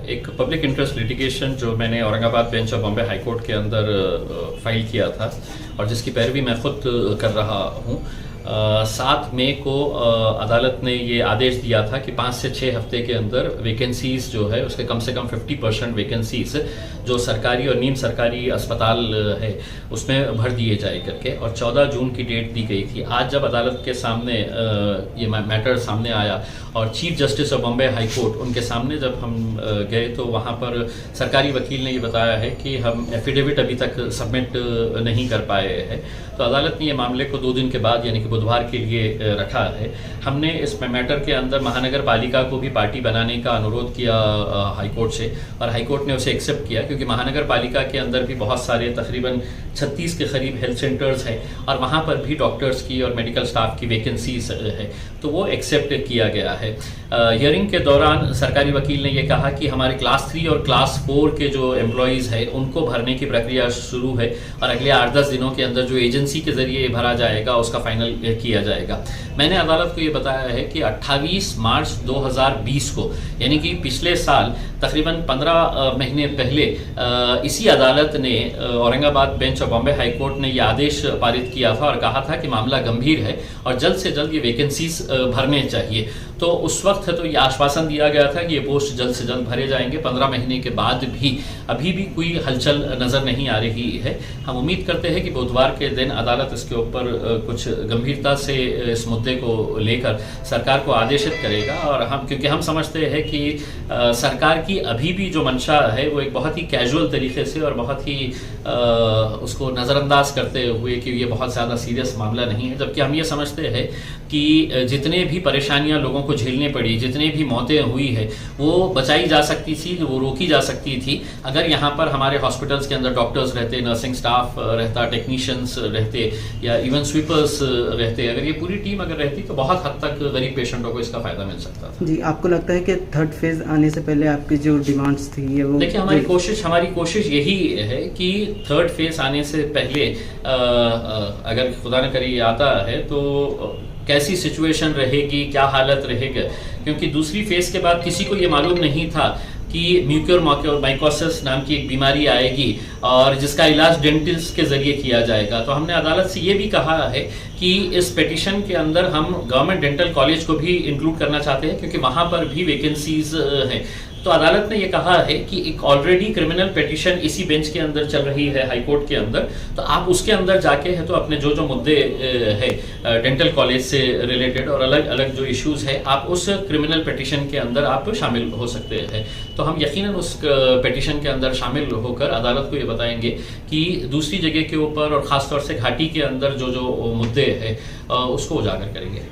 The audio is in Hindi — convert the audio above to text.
एक पब्लिक इंटरेस्ट लिटिगेशन जो मैंने Aurangabad bench of Bombay high court के अंदर फाइल किया था और जिसकी पैरवी मैं खुद कर रहा हूँ। 7 मई को अदालत ने ये आदेश दिया था कि 5 से 6 हफ्ते के अंदर वैकेंसीज जो है उसके कम से कम 50% वैकेंसीज जो सरकारी और नीम सरकारी अस्पताल है उसमें भर दिए जाए करके, और 14 जून की डेट दी गई थी। आज जब अदालत के सामने ये मैटर सामने आया और chief justice of Bombay high court उनके सामने जब हम गए तो वहाँ पर सरकारी वकील ने ये बताया है कि हम एफिडेविट अभी तक सबमिट नहीं कर पाए हैं। तो अदालत ने ये मामले को 2 दिन के बाद यानी कि बुधवार के लिए रखा है। हमने इस मैटर के अंदर महानगर पालिका को भी पार्टी बनाने का अनुरोध किया हाईकोर्ट से, और हाईकोर्ट ने उसे एक्सेप्ट किया क्योंकि महानगर पालिका के अंदर भी बहुत सारे तकरीबन 36 के करीब हेल्थ सेंटर्स हैं और वहाँ पर भी डॉक्टर्स की और मेडिकल स्टाफ की वैकेंसीज है, तो वो एक्सेप्ट किया गया है। हियरिंग के दौरान सरकारी वकील ने यह कहा कि हमारे क्लास 3 और क्लास 4 के जो एम्प्लॉयज़ है उनको भरने की प्रक्रिया शुरू है और अगले 8-10 दिनों के अंदर जो एजेंसी के जरिए भरा जाएगा उसका फाइनल किया जाएगा। मैंने अदालत को ये बताया है कि 28 मार्च 2020 को यानी कि पिछले साल तकरीबन 15 महीने पहले इसी अदालत ने Aurangabad bench of Bombay high court ने यह आदेश पारित किया था और कहा था कि मामला गंभीर है और जल्द से जल्द ये वैकेंसीज भरने चाहिए। तो उस वक्त तो ये आश्वासन दिया गया था कि ये पोस्ट जल्द से जल्द भरे जाएंगे। 15 महीने के बाद भी अभी भी कोई हलचल नज़र नहीं आ रही है। हम उम्मीद करते हैं कि बुधवार के दिन अदालत इसके ऊपर कुछ गंभीरता से इस मुद्दे को लेकर सरकार को आदेशित करेगा, और हम क्योंकि हम समझते हैं कि सरकार की अभी भी जो मंशा है वो एक बहुत ही कैजुअल तरीके से और बहुत ही उसको नज़रअंदाज करते हुए कि ये बहुत ज़्यादा सीरियस मामला नहीं है, जबकि हम ये समझते हैं कि जितने भी परेशानियां लोगों को झेलनी पड़ी, जितनी भी मौतें हुई है वो बचाई जा सकती थी, वो रोकी जा सकती थी अगर यहाँ पर हमारे हॉस्पिटल्स के अंदर डॉक्टर्स रहते, नर्सिंग स्टाफ रहता, टेक्नीशियंस रहते या इवन स्वीपर्स रहते। अगर ये पूरी टीम अगर रहती तो बहुत हद तक गरीब पेशेंटों को इसका फायदा मिल सकता था। जी, आपको लगता है कि थर्ड फेज आने से पहले आपकी जो डिमांड्स थी ये वो? देखिए, हमारी कोशिश यही है कि थर्ड फेज आने से पहले अगर खुदा न करे ये आता है तो कैसी सिचुएशन रहेगी, क्या हालत रहेगा, क्योंकि दूसरी फेज के बाद किसी को ये मालूम नहीं था कि म्यूकोरमाइकोसिस नाम की एक बीमारी आएगी और जिसका इलाज डेंटिस्ट के जरिए किया जाएगा। तो हमने अदालत से ये भी कहा है कि इस पिटीशन के अंदर हम गवर्नमेंट डेंटल कॉलेज को भी इंक्लूड करना चाहते हैं क्योंकि वहाँ पर भी वैकेंसीज हैं। तो अदालत ने ये कहा है कि एक ऑलरेडी क्रिमिनल पिटीशन इसी बेंच के अंदर चल रही है हाई कोर्ट के अंदर, तो आप उसके अंदर जाके है तो अपने जो मुद्दे है डेंटल कॉलेज से रिलेटेड और अलग अलग जो इश्यूज है आप उस क्रिमिनल पिटीशन के अंदर आप शामिल हो सकते हैं। तो हम यकीनन उस पिटीशन के अंदर शामिल होकर अदालत को ये बताएंगे कि दूसरी जगह के ऊपर और ख़ासतौर से घाटी के अंदर जो मुद्दे हैं उसको उजागर करेंगे।